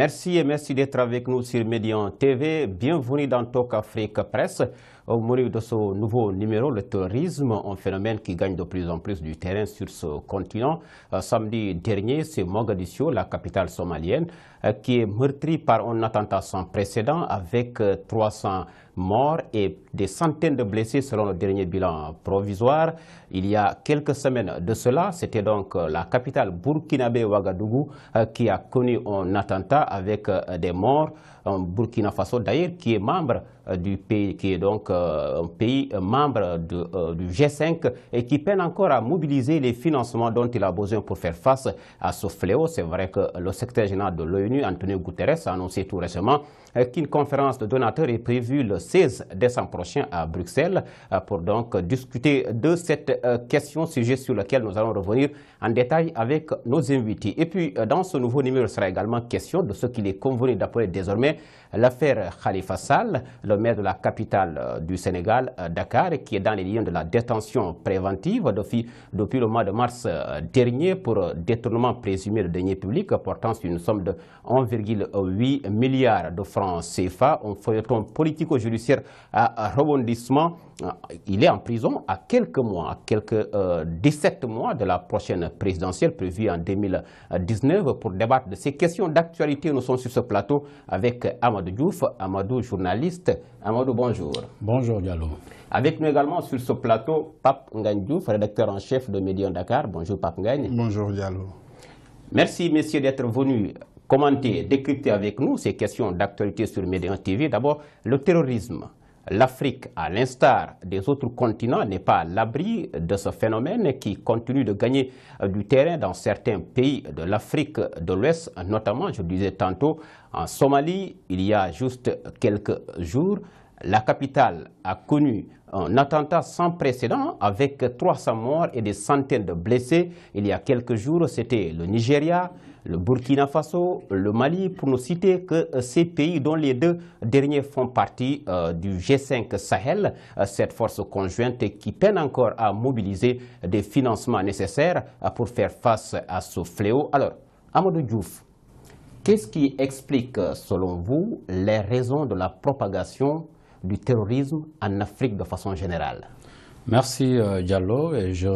Merci et merci d'être avec nous sur Médian TV. Bienvenue dans Talk Afrique Presse. Au menu de ce nouveau numéro, le terrorisme, un phénomène qui gagne de plus en plus du terrain sur ce continent. Samedi dernier, c'est Mogadiscio, la capitale somalienne, qui est meurtrie par un attentat sans précédent avec 300 morts et des centaines de blessés selon le dernier bilan provisoire. Il y a quelques semaines de cela, c'était donc la capitale burkinabé Ouagadougou qui a connu un attentat avec des morts. Un Burkina Faso d'ailleurs qui est membre du pays, qui est donc un pays membre du G5 et qui peine encore à mobiliser les financements dont il a besoin pour faire face à ce fléau. C'est vrai que le secrétaire général de l'ONU, Antonio Guterres, a annoncé tout récemment qu'une conférence de donateurs est prévue le 16 décembre prochain à Bruxelles pour donc discuter de cette question, sujet sur lequel nous allons revenir en détail avec nos invités. Et puis dans ce nouveau numéro, il sera également question de ce qu'il est convenu d'appeler désormais l'affaire Khalifa Sall, le maire de la capitale du Sénégal, Dakar, qui est dans les liens de la détention préventive depuis le mois de mars dernier pour détournement présumé de deniers publics portant sur une somme de 1,8 milliard de francs CFA, un feuilleton politico-judiciaire à rebondissement. Il est en prison à quelques mois, 17 mois de la prochaine présidentielle prévue en 2019. Pour débattre de ces questions d'actualité, nous sommes sur ce plateau avec Amadou Diouf. Amadou, journaliste. Amadou, bonjour. Bonjour Diallo. Avec nous également sur ce plateau, Pape Ngagne Diouf, rédacteur en chef de Médian Dakar. Bonjour Pape Ngagne. Bonjour Diallo. Merci messieurs d'être venus commenter, décrypter avec nous ces questions d'actualité sur Médian TV. D'abord, le terrorisme. L'Afrique, à l'instar des autres continents, n'est pas à l'abri de ce phénomène qui continue de gagner du terrain dans certains pays de l'Afrique de l'Ouest, notamment, je le disais tantôt, en Somalie. Il y a juste quelques jours, la capitale a connu un attentat sans précédent avec 300 morts et des centaines de blessés. Il y a quelques jours, c'était le Nigeria, le Burkina Faso, le Mali, pour ne citer que ces pays dont les deux derniers font partie du G5 Sahel, cette force conjointe qui peine encore à mobiliser des financements nécessaires pour faire face à ce fléau. Alors, Amadou Diouf, qu'est-ce qui explique, selon vous, les raisons de la propagation du terrorisme en Afrique de façon générale? Merci Diallo, et je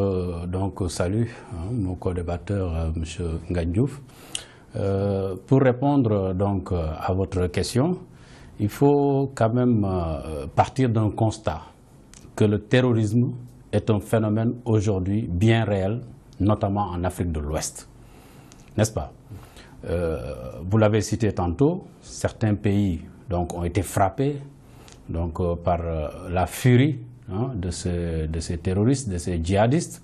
salue mon co-débatteur M. Ngagne Diouf. Pour répondre à votre question, il faut quand même partir d'un constat que le terrorisme est un phénomène aujourd'hui bien réel, notamment en Afrique de l'Ouest. N'est-ce pas? Vous l'avez cité tantôt, certains pays ont été frappés par la furie de ces terroristes, de ces djihadistes.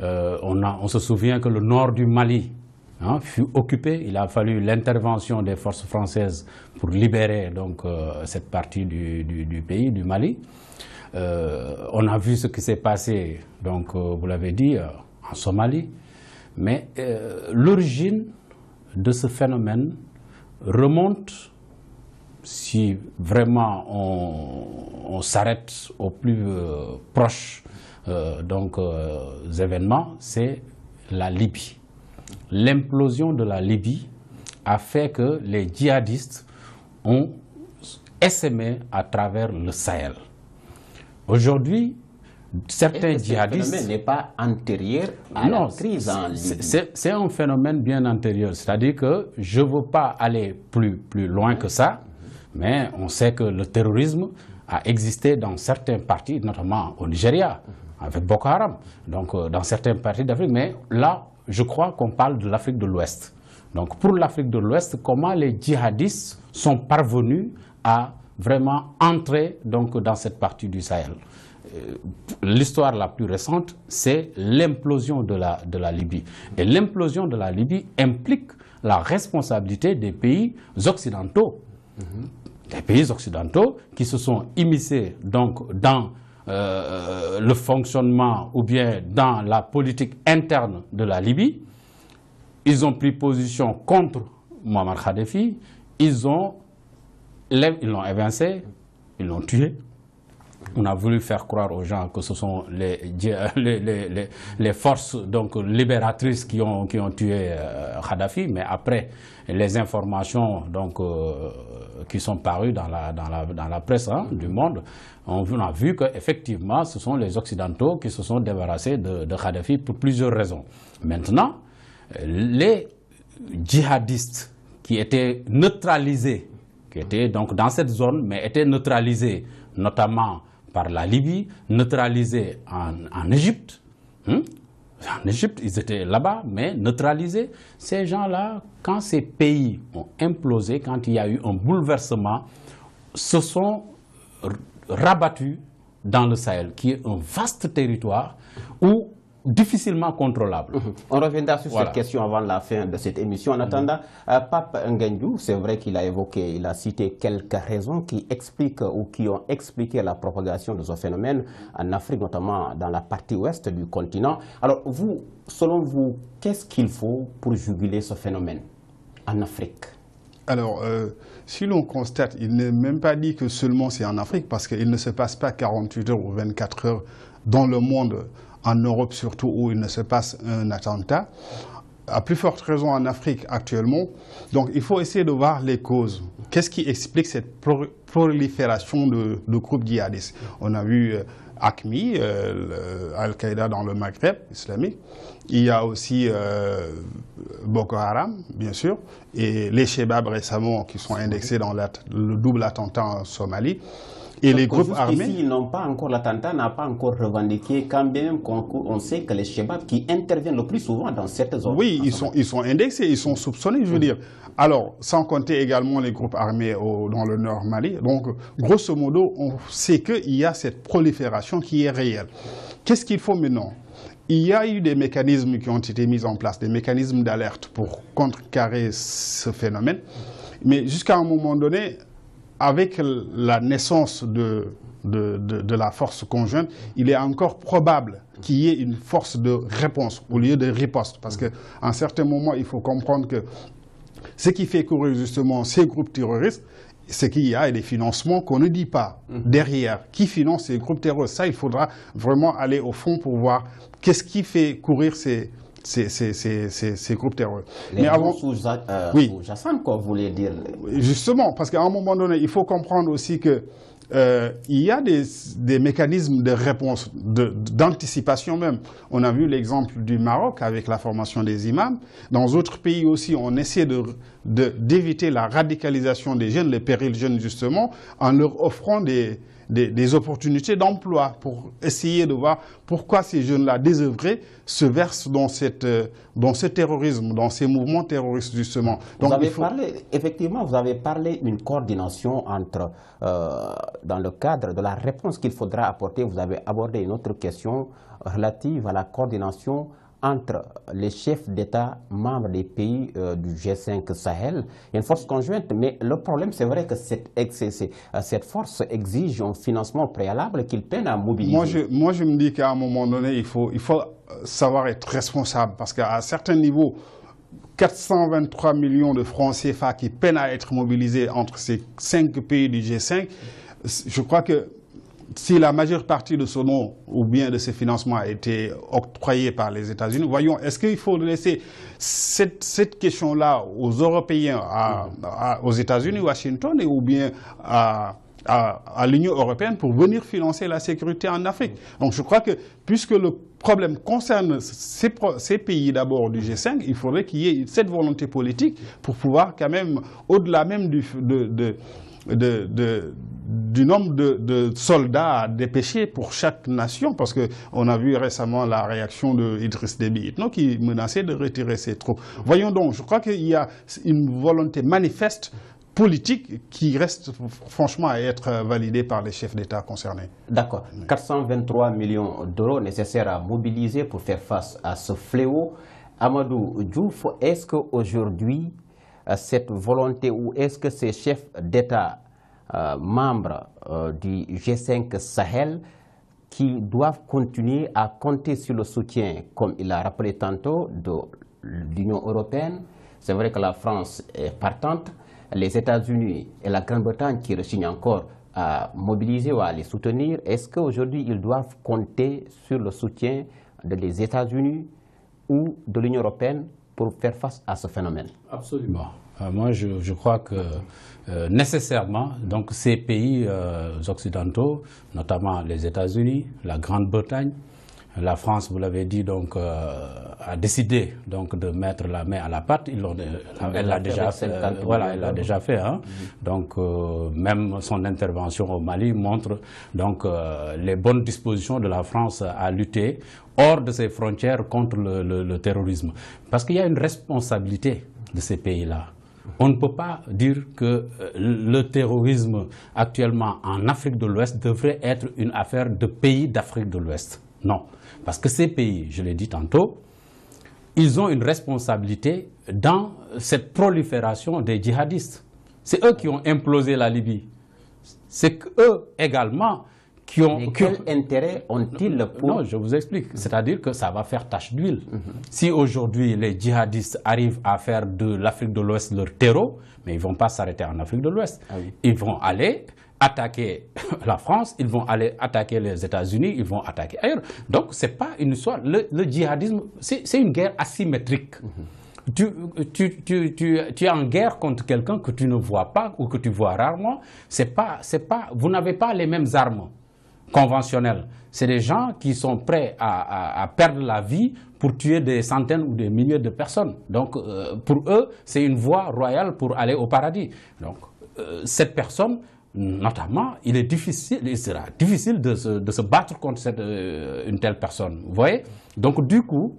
On se souvient que le nord du Mali fut occupé. Il a fallu l'intervention des forces françaises pour libérer cette partie du pays, du Mali. On a vu ce qui s'est passé, vous l'avez dit, en Somalie. Mais l'origine de ce phénomène remonte, si vraiment on s'arrête aux plus proches événements, c'est la Libye. L'implosion de la Libye a fait que les djihadistes ont essaimé à travers le Sahel. Aujourd'hui, certains djihadistes... Ce phénomène n'est pas antérieur à la crise en Libye. C'est un phénomène bien antérieur. C'est-à-dire que je ne veux pas aller plus loin que ça, mais on sait que le terrorisme a existé dans certaines parties, notamment au Nigeria, avec Boko Haram, dans certaines parties d'Afrique. Mais là, je crois qu'on parle de l'Afrique de l'Ouest. Donc pour l'Afrique de l'Ouest, comment les djihadistes sont parvenus à vraiment entrer dans cette partie du Sahel? L'histoire la plus récente, c'est l'implosion de la Libye. Et l'implosion de la Libye implique la responsabilité des pays occidentaux. Des pays occidentaux qui se sont immiscés dans le fonctionnement ou bien dans la politique interne de la Libye. Ils ont pris position contre Muammar Kadhafi, ils l'ont évincé, ils l'ont tué. On a voulu faire croire aux gens que ce sont les forces donc, libératrices qui ont tué Kadhafi, mais après les informations donc, qui sont parues dans la presse du monde, on a vu qu'effectivement ce sont les Occidentaux qui se sont débarrassés de Kadhafi pour plusieurs raisons. Maintenant, les djihadistes qui étaient neutralisés, qui étaient donc dans cette zone, mais étaient neutralisés notamment par la Libye, neutralisés en Égypte. En Égypte, ils étaient là-bas, mais neutralisés. Ces gens-là, quand ces pays ont implosé, quand il y a eu un bouleversement, se sont rabattus dans le Sahel, qui est un vaste territoire où difficilement contrôlable. On reviendra sur cette question avant la fin de cette émission. En attendant, Pape Ngagne, c'est vrai qu'il a évoqué, il a cité quelques raisons qui expliquent ou qui ont expliqué la propagation de ce phénomène en Afrique, notamment dans la partie ouest du continent. Alors, vous, selon vous, qu'est-ce qu'il faut pour juguler ce phénomène en Afrique? Alors, si l'on constate, il n'est même pas dit que seulement c'est en Afrique, parce qu'il ne se passe pas 48 heures ou 24 heures dans le monde, en Europe surtout, où il ne se passe un attentat. À plus forte raison en Afrique actuellement. Donc il faut essayer de voir les causes. Qu'est-ce qui explique cette prolifération de groupes djihadistes? On a vu AQMI, Al-Qaïda dans le Maghreb islamique. Il y a aussi Boko Haram, bien sûr, et les Shebab récemment qui sont indexés dans le double attentat en Somalie. Et les groupes armés... Ici, l'attentat n'a pas encore revendiqué, quand bien même on sait que les Shebab qui interviennent le plus souvent dans cette zone. Oui, ils sont indexés, ils sont soupçonnés, je veux dire. Alors, sans compter également les groupes armés dans le nord Mali. Donc, grosso modo, on sait qu'il y a cette prolifération qui est réelle. Qu'est-ce qu'il faut maintenant? Il y a eu des mécanismes qui ont été mis en place, des mécanismes d'alerte pour contrecarrer ce phénomène. Mais jusqu'à un moment donné, avec la naissance de la force conjointe, il est encore probable qu'il y ait une force de réponse au lieu de riposte. Parce qu'à un certain moment, il faut comprendre que ce qui fait courir justement ces groupes terroristes, c'est qu'il y a des financements qu'on ne dit pas derrière. Qui finance ces groupes terroristes? Ça, il faudra vraiment aller au fond pour voir qu'est-ce qui fait courir ces groupes terroristes. Mais avant sous-jacents, quoi, vous voulez dire? Justement, parce qu'à un moment donné, il faut comprendre aussi que il y a des mécanismes de réponse, d'anticipation même. On a vu l'exemple du Maroc avec la formation des imams. Dans d'autres pays aussi, on essaie d'éviter la radicalisation des jeunes, les périls jeunes justement, en leur offrant des opportunités d'emploi pour essayer de voir pourquoi ces jeunes-là désœuvrés se versent dans ce terrorisme, dans ces mouvements terroristes justement. Donc, effectivement, vous avez parlé d'une coordination entre, dans le cadre de la réponse qu'il faudra apporter, vous avez abordé une autre question relative à la coordination entre les chefs d'État membres des pays du G5 Sahel. Il y a une force conjointe, mais le problème, c'est vrai que cette force exige un financement préalable qu'il peine à mobiliser. Moi, je me dis qu'à un moment donné, il faut savoir être responsable, parce qu'à certains niveaux, 423 millions de francs CFA qui peinent à être mobilisés entre ces 5 pays du G5, je crois que si la majeure partie de ce nom ou bien de ces financements a été octroyée par les États-Unis, voyons, est-ce qu'il faut laisser cette question-là aux Européens, aux États-Unis, Washington, ou bien à l'Union européenne pour venir financer la sécurité en Afrique? Donc je crois que, puisque le problème concerne ces pays d'abord du G5, il faudrait qu'il y ait cette volonté politique pour pouvoir quand même, au-delà même du nombre de soldats dépêchés pour chaque nation, parce qu'on a vu récemment la réaction d'Idriss Déby Itno qui menaçait de retirer ses troupes. Voyons donc, je crois qu'il y a une volonté manifeste politique qui reste franchement à être validée par les chefs d'État concernés. D'accord. 423 millions d'euros nécessaires à mobiliser pour faire face à ce fléau. Amadou Diouf, est-ce qu'aujourd'hui, cette volonté, ou est-ce que ces chefs d'État membres du G5 Sahel qui doivent continuer à compter sur le soutien, comme il a rappelé tantôt, de l'Union européenne? C'est vrai que la France est partante, les États-Unis et la Grande-Bretagne qui rechignent encore à mobiliser ou à les soutenir, est-ce qu'aujourd'hui ils doivent compter sur le soutien des États-Unis ou de l'Union européenne pour faire face à ce phénomène? Absolument. Moi, je crois que nécessairement, donc ces pays occidentaux, notamment les États-Unis, la Grande-Bretagne, la France, vous l'avez dit, donc, a décidé donc, de mettre la main à la pâte. Elle l'a déjà fait. Voilà, elle l'a déjà fait. Hein. Donc, même son intervention au Mali montre donc, les bonnes dispositions de la France à lutter hors de ses frontières contre le terrorisme. Parce qu'il y a une responsabilité de ces pays-là. On ne peut pas dire que le terrorisme actuellement en Afrique de l'Ouest devrait être une affaire de pays d'Afrique de l'Ouest. Non, parce que ces pays, je l'ai dit tantôt, ils ont une responsabilité dans cette prolifération des djihadistes. C'est eux qui ont implosé la Libye. C'est eux également qui ont... Mais quel intérêt ont-ils pour... Non, je vous explique. C'est-à-dire que ça va faire tache d'huile. Si aujourd'hui les djihadistes arrivent à faire de l'Afrique de l'Ouest leur terreau, mais ils ne vont pas s'arrêter en Afrique de l'Ouest. Ah oui. Ils vont aller attaquer la France, ils vont aller attaquer les États-Unis, ils vont attaquer ailleurs. Donc, ce n'est pas une histoire. Le djihadisme, c'est une guerre asymétrique. Tu es en guerre contre quelqu'un que tu ne vois pas ou que tu vois rarement. Vous n'avez pas les mêmes armes conventionnelles. C'est des gens qui sont prêts à perdre la vie pour tuer des centaines ou des milliers de personnes. Donc, pour eux, c'est une voie royale pour aller au paradis. Donc, cette personne... Notamment, il sera difficile de se battre contre une telle personne. Vous voyez? Donc, du coup,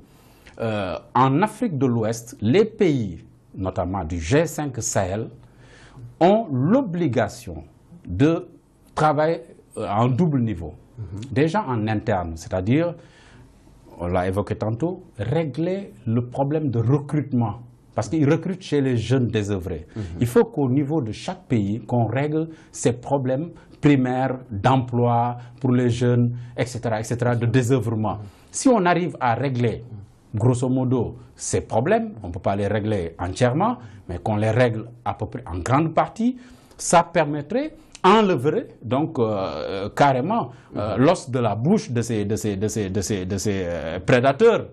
en Afrique de l'Ouest, les pays, notamment du G5 Sahel, ont l'obligation de travailler à un double niveau. Déjà en interne, c'est-à-dire, on l'a évoqué tantôt, régler le problème de recrutement. Parce qu'ils recrutent chez les jeunes désœuvrés. Il faut qu'au niveau de chaque pays, qu'on règle ces problèmes primaires d'emploi pour les jeunes, etc., de désœuvrement. Si on arrive à régler, grosso modo, ces problèmes, on ne peut pas les régler entièrement, mais qu'on les règle à peu près en grande partie, ça permettrait enlever donc carrément l'os de la bouche de ces prédateurs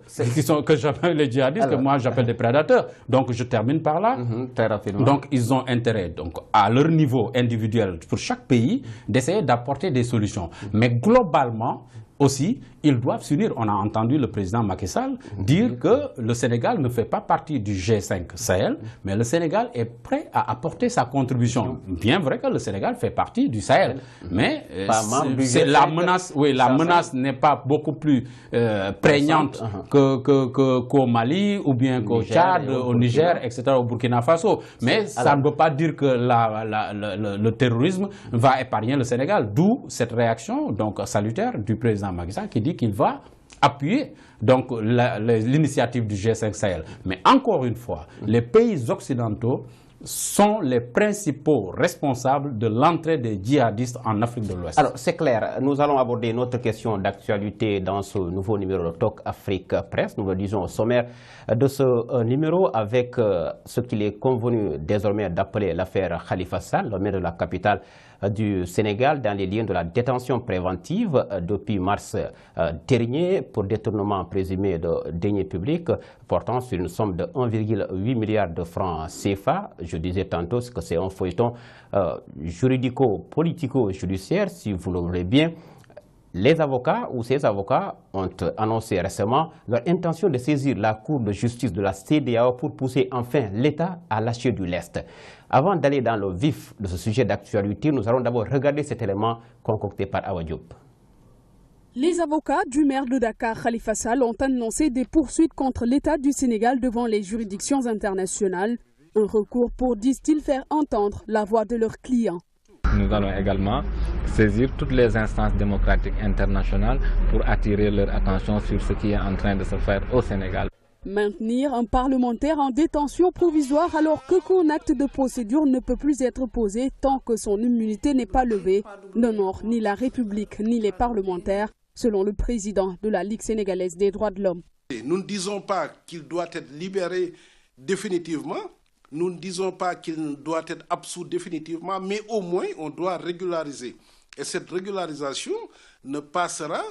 que j'appelle les djihadistes. Alors, que moi j'appelle des prédateurs. Donc je termine par là. Très rapidement. Donc ils ont intérêt, donc à leur niveau individuel pour chaque pays, d'essayer d'apporter des solutions. Mais globalement aussi, ils doivent s'unir. On a entendu le président Macky Sall dire que le Sénégal ne fait pas partie du G5 Sahel, mais le Sénégal est prêt à apporter sa contribution. Bien vrai que le Sénégal fait partie du Sahel, mais la menace, oui, la menace n'est pas beaucoup plus prégnante qu'au Mali ou bien qu'au Tchad, au Niger, etc., au Burkina Faso. Mais ça ne veut pas dire que le terrorisme va épargner le Sénégal. D'où cette réaction donc salutaire du président Macky Sall qui dit qu'il va appuyer donc l'initiative du G5 Sahel. Mais encore une fois, les pays occidentaux sont les principaux responsables de l'entrée des djihadistes en Afrique de l'Ouest. Alors, c'est clair. Nous allons aborder une autre question d'actualité dans ce nouveau numéro de Talk Afrique Presse. Nous le disons au sommaire de ce numéro avec ce qu'il est convenu désormais d'appeler l'affaire Khalifa Sall, le maire de la capitale du Sénégal, dans les liens de la détention préventive depuis mars dernier pour détournement présumé de deniers publics portant sur une somme de 1,8 milliard de francs CFA. Je disais tantôt que c'est un feuilleton juridico-politico-judiciaire, si vous le voulez bien. Les avocats ou ces avocats ont annoncé récemment leur intention de saisir la Cour de justice de la CEDEAO pour pousser enfin l'État à lâcher du lest. Avant d'aller dans le vif de ce sujet d'actualité, nous allons d'abord regarder cet élément concocté par Awa Diop. Les avocats du maire de Dakar, Khalifa Sall, ont annoncé des poursuites contre l'État du Sénégal devant les juridictions internationales. Un recours pour, disent-ils, faire entendre la voix de leurs clients. Nous allons également saisir toutes les instances démocratiques internationales pour attirer leur attention sur ce qui est en train de se faire au Sénégal. Maintenir un parlementaire en détention provisoire alors qu'aucun acte de procédure ne peut plus être posé tant que son immunité n'est pas levée n'honore ni la République ni les parlementaires, selon le président de la Ligue sénégalaise des droits de l'homme. Nous ne disons pas qu'il doit être libéré définitivement, nous ne disons pas qu'il doit être absous définitivement, mais au moins on doit régulariser. Et cette régularisation ne passera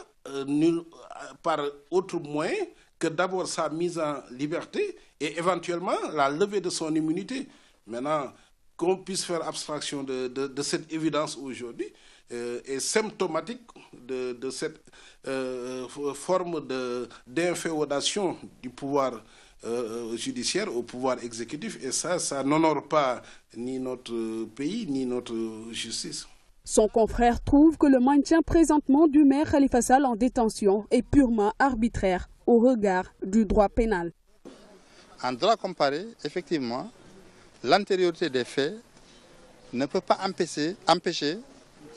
par autre moyen que d'abord sa mise en liberté et éventuellement la levée de son immunité. Maintenant, qu'on puisse faire abstraction de cette évidence aujourd'hui est symptomatique de cette forme d'inféodation du pouvoir judiciaire au pouvoir exécutif. Et ça n'honore pas ni notre pays, ni notre justice. Son confrère trouve que le maintien présentement du maire Khalifa Sall en détention est purement arbitraire au regard du droit pénal. En droit comparé, effectivement, l'antériorité des faits ne peut pas empêcher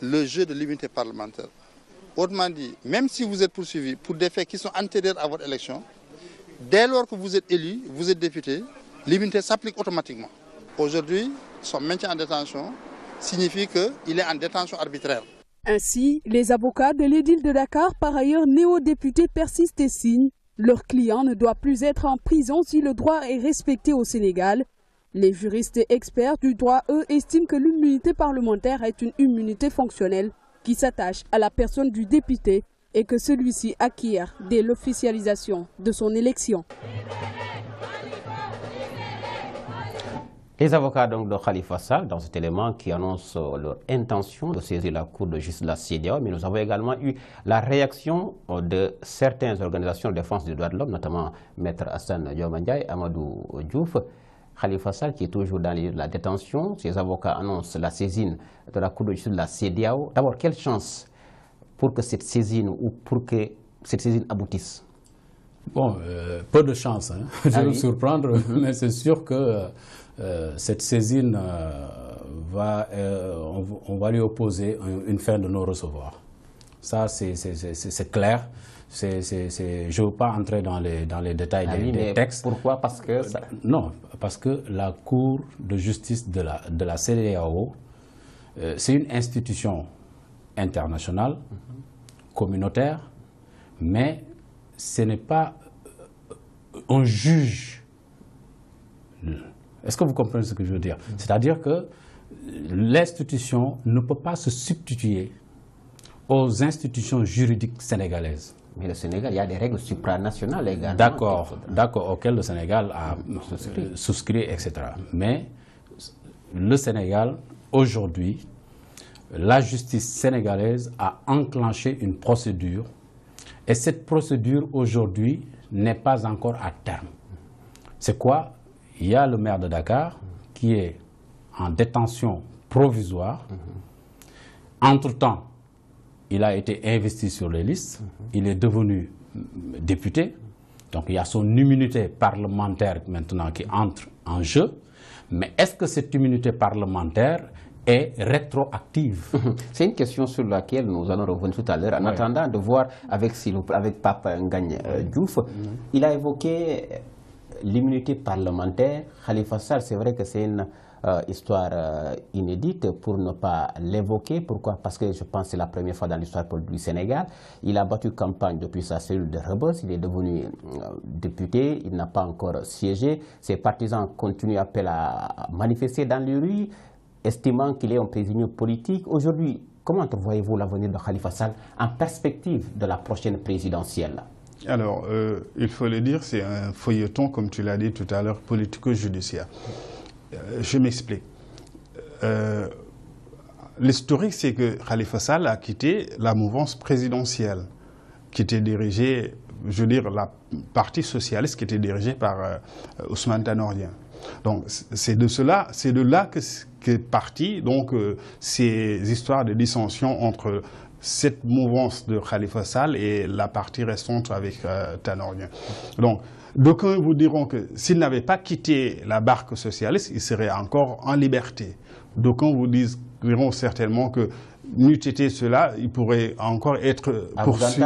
le jeu de l'immunité parlementaire. Autrement dit, même si vous êtes poursuivi pour des faits qui sont antérieurs à votre élection, dès lors que vous êtes élu, vous êtes député, l'immunité s'applique automatiquement. Aujourd'hui, son maintien en détention signifie qu'il est en détention arbitraire. Ainsi, les avocats de l'édile de Dakar, par ailleurs néo-députés, persistent et signent. Leur client ne doit plus être en prison si le droit est respecté au Sénégal. Les juristes et experts du droit, eux, estiment que l'immunité parlementaire est une immunité fonctionnelle qui s'attache à la personne du député et que celui-ci acquiert dès l'officialisation de son élection. Les avocats donc de Khalifa Sall, dans cet élément qui annonce leur intention de saisir la Cour de justice de la CEDEAO, mais nous avons également eu la réaction de certaines organisations de défense des droits de l'homme, notamment Maître Hassan Dioma Ndiaye, Amadou Diouf. Khalifa Sall qui est toujours dans la détention, ses avocats annoncent la saisine de la Cour de justice de la CEDEAO. D'abord, quelle chance pour que cette saisine ou pour que cette saisine aboutisse? Bon, peu de chance, hein. Je vais vous surprendre, mais c'est sûr que cette saisine, on va lui opposer une fin de non-recevoir. Ça, c'est clair. Je ne veux pas entrer dans les détails des textes. Pourquoi? Parce que non, parce que la Cour de justice de la CEDEAO, c'est une institution internationale, communautaire, mais ce n'est pas un juge. Est-ce que vous comprenez ce que je veux dire? C'est-à-dire que l'institution ne peut pas se substituer aux institutions juridiques sénégalaises. Mais le Sénégal, il y a des règles supranationales également. D'accord, auxquelles le Sénégal a souscrit, etc. Mais le Sénégal, aujourd'hui, la justice sénégalaise a enclenché une procédure et cette procédure, aujourd'hui, n'est pas encore à terme. C'est quoi? Il y a le maire de Dakar qui est en détention provisoire. Entre-temps, il a été investi sur les listes. Il est devenu député. Donc il y a son immunité parlementaire maintenant qui entre en jeu. Mais est-ce que cette immunité parlementaire est rétroactive? C'est une question sur laquelle nous allons revenir tout à l'heure. En attendant de voir avec Pape Ngagne Diouf, il a évoqué l'immunité parlementaire. Khalifa Sall, c'est vrai que c'est une histoire inédite pour ne pas l'évoquer. Pourquoi? Parce que je pense que c'est la première fois dans l'histoire politique du Sénégal. Il a battu campagne depuis sa cellule de Rebeuss. Il est devenu député. Il n'a pas encore siégé. Ses partisans continuent à manifester dans les rues, estimant qu'il est un prisonnier politique. Aujourd'hui, comment entrevoyez-vous l'avenir de Khalifa Sall en perspective de la prochaine présidentielle? Alors, il faut le dire, c'est un feuilleton, comme tu l'as dit tout à l'heure, politico-judiciaire. Je m'explique. L'historique, c'est que Khalifa Sall a quitté la mouvance présidentielle qui était dirigée, je veux dire, la partie socialiste qui était dirigée par Ousmane Tanor Dieng. Donc, c'est de là que parti donc ces histoires de dissension entre cette mouvance de Khalifa Sall et la partie restante avec Tanor Dieng. Donc, d'aucuns vous diront que s'il n'avait pas quitté la barque socialiste, il serait encore en liberté. D'aucuns vous diront certainement que n'eût été cela, il pourrait encore être poursuivi.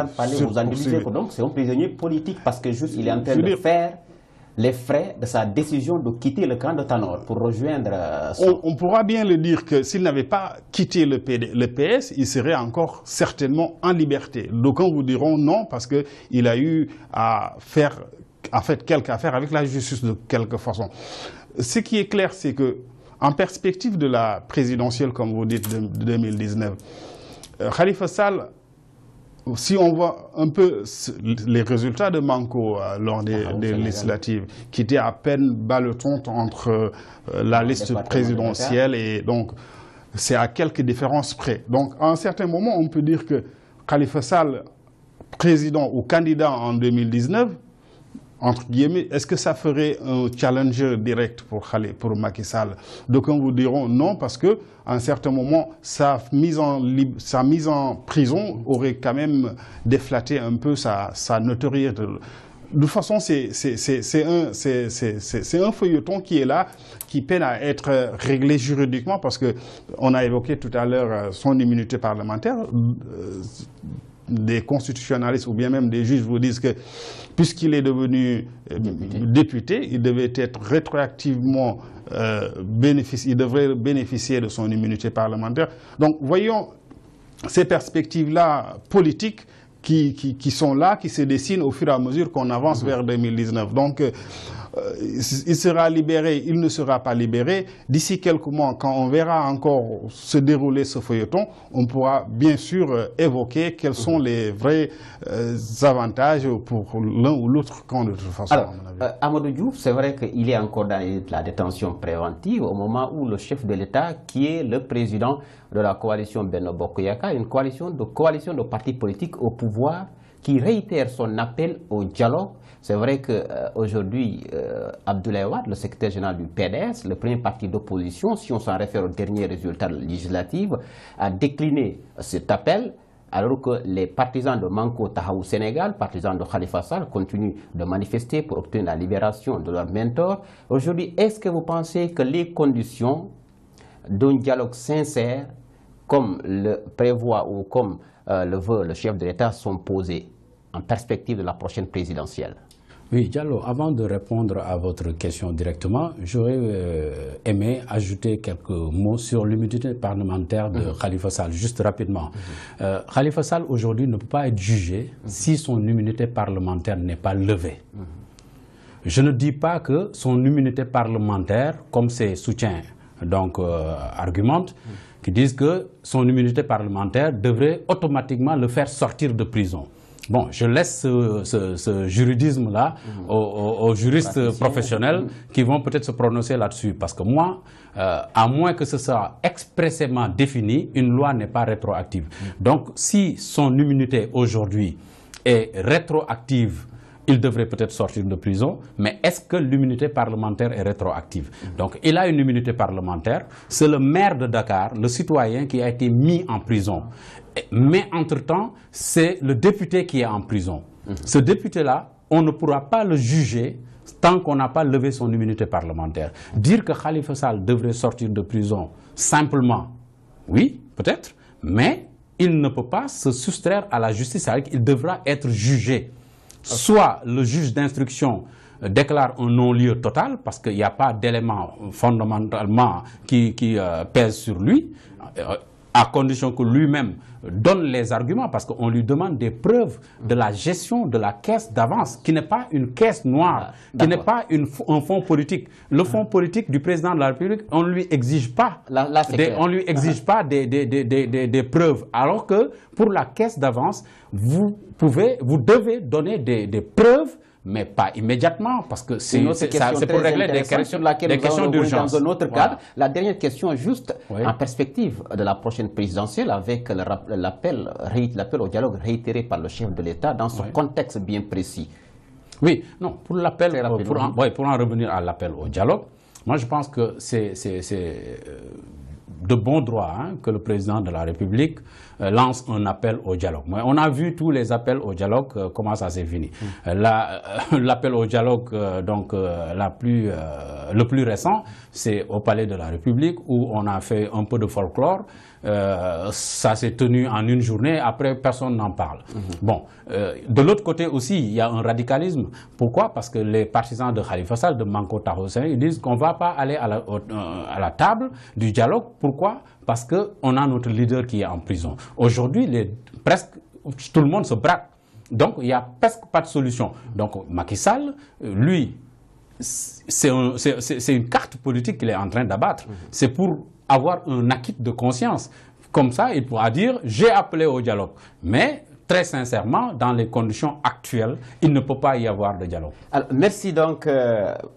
Donc c'est un prisonnier politique parce que juste il est en train de faire les frais de sa décision de quitter le camp de Tanor pour rejoindre... On pourra bien le dire que s'il n'avait pas quitté le PS, il serait encore certainement en liberté. D'aucuns vous diront non parce qu'il a eu à faire... en fait, quelque affaire avec la justice de quelque façon. ce qui est clair, c'est que en perspective de la présidentielle, comme vous dites, de 2019, Khalifa Sall, si on voit un peu les résultats de Manko lors des législatives, qui étaient à peine ballottantes entre la liste présidentielle et donc c'est à quelques différences près. Donc à un certain moment, on peut dire que Khalifa Sall, président ou candidat en 2019, entre guillemets, est-ce que ça ferait un challenger direct pour Macky Sall? D'aucuns vous diront non, parce qu'à un certain moment, sa mise en prison aurait quand même déflaté un peu sa notoriété. De toute façon, c'est un feuilleton qui est là, qui peine à être réglé juridiquement, parce qu'on a évoqué tout à l'heure son immunité parlementaire. Des constitutionnalistes ou bien même des juges vous disent que puisqu'il est devenu député, il devait être rétroactivement il devrait bénéficier de son immunité parlementaire. Donc voyons ces perspectives-là politiques qui sont là, qui se dessinent au fur et à mesure qu'on avance vers 2019. Donc il sera libéré, il ne sera pas libéré. D'ici quelques mois, quand on verra encore se dérouler ce feuilleton, on pourra bien sûr évoquer quels sont les vrais avantages pour l'un ou l'autre camp de toute façon. Alors, Amadou Diouf, c'est vrai qu'il est encore dans la détention préventive au moment où le chef de l'État, qui est le président de la coalition Benno Bokk Yakaar, une coalition de partis politiques au pouvoir, qui réitère son appel au dialogue. C'est vrai qu'aujourd'hui, Abdoulaye Wade, le secrétaire général du PDS, le premier parti d'opposition, si on s'en réfère aux derniers résultats législatifs, a décliné cet appel, alors que les partisans de Manko Tahaou Sénégal, partisans de Khalifa Sall, continuent de manifester pour obtenir la libération de leur mentor. Aujourd'hui, est-ce que vous pensez que les conditions d'un dialogue sincère, comme le prévoit ou comme le veut le chef de l'État, sont posées en perspective de la prochaine présidentielle? Oui, Diallo, avant de répondre à votre question directement, j'aurais aimé ajouter quelques mots sur l'immunité parlementaire de Khalifa Sall, juste rapidement. Khalifa Sall, aujourd'hui, ne peut pas être jugé si son immunité parlementaire n'est pas levée. Je ne dis pas que son immunité parlementaire, comme ses soutiens argumentent, qui disent que son immunité parlementaire devrait automatiquement le faire sortir de prison. Bon, je laisse ce juridisme-là aux juristes professionnels qui vont peut-être se prononcer là-dessus. Parce que moi, à moins que ce soit expressément défini, une loi n'est pas rétroactive. Donc, si son immunité aujourd'hui est rétroactive, il devrait peut-être sortir de prison, mais est-ce que l'immunité parlementaire est rétroactive? Donc, il a une immunité parlementaire, c'est le maire de Dakar, le citoyen qui a été mis en prison. Mais entre-temps, c'est le député qui est en prison. Ce député-là, on ne pourra pas le juger tant qu'on n'a pas levé son immunité parlementaire. Dire que Khalifa Sall devrait sortir de prison simplement, oui, peut-être, mais il ne peut pas se soustraire à la justice, c'est-à-dire qu'il devra être jugé. Soit le juge d'instruction déclare un non-lieu total, parce qu'il n'y a pas d'élément fondamentalement qui pèse sur lui, à condition que lui-même donne les arguments, parce qu'on lui demande des preuves de la gestion de la caisse d'avance, qui n'est pas une caisse noire, qui n'est pas un fonds politique. Le fonds politique du président de la République, on ne lui exige pas, des preuves, alors que pour la caisse d'avance, vous devez donner des preuves, mais pas immédiatement, parce que c'est pour régler des questions d'urgence. Dans un autre cadre, la dernière question, juste en perspective de la prochaine présidentielle, avec l'appel au dialogue réitéré par le chef de l'État dans ce contexte bien précis. Oui, non, pour l'appel, pour en revenir à l'appel au dialogue, moi je pense que c'est de bon droit que le président de la République lance un appel au dialogue. Mais on a vu tous les appels au dialogue, comment ça s'est fini. L'appel au dialogue, le plus récent, c'est au Palais de la République, où on a fait un peu de folklore. Ça s'est tenu en une journée, après personne n'en parle. Bon, de l'autre côté aussi, il y a un radicalisme. Pourquoi? Parce que les partisans de Khalifa Sall, de Manko Tahaou Sénégal, ils disent qu'on ne va pas aller à la table du dialogue. Pourquoi? Parce qu'on a notre leader qui est en prison. Aujourd'hui, presque tout le monde se braque. Donc, il n'y a presque pas de solution. Donc, Macky Sall, lui, c'est une carte politique qu'il est en train d'abattre. C'est pour avoir un acquis de conscience. Comme ça, il pourra dire « j'ai appelé au dialogue ». Mais très sincèrement, dans les conditions actuelles, il ne peut pas y avoir de dialogue. Alors, merci donc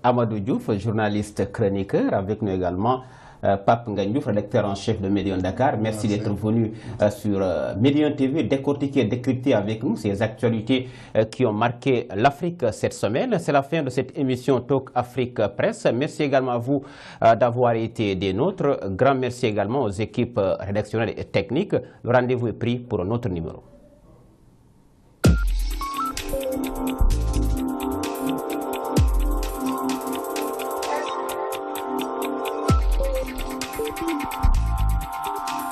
Amadou Diouf, journaliste chroniqueur, avec nous également Pape Ngagne Diouf, rédacteur en chef de Médion Dakar. Merci d'être venu sur Médion TV, décortiquer, décrypter avec nous ces actualités qui ont marqué l'Afrique cette semaine. C'est la fin de cette émission Talk Afrique Presse. Merci également à vous d'avoir été des nôtres. Grand merci également aux équipes rédactionnelles et techniques. Le rendez-vous est pris pour un autre numéro.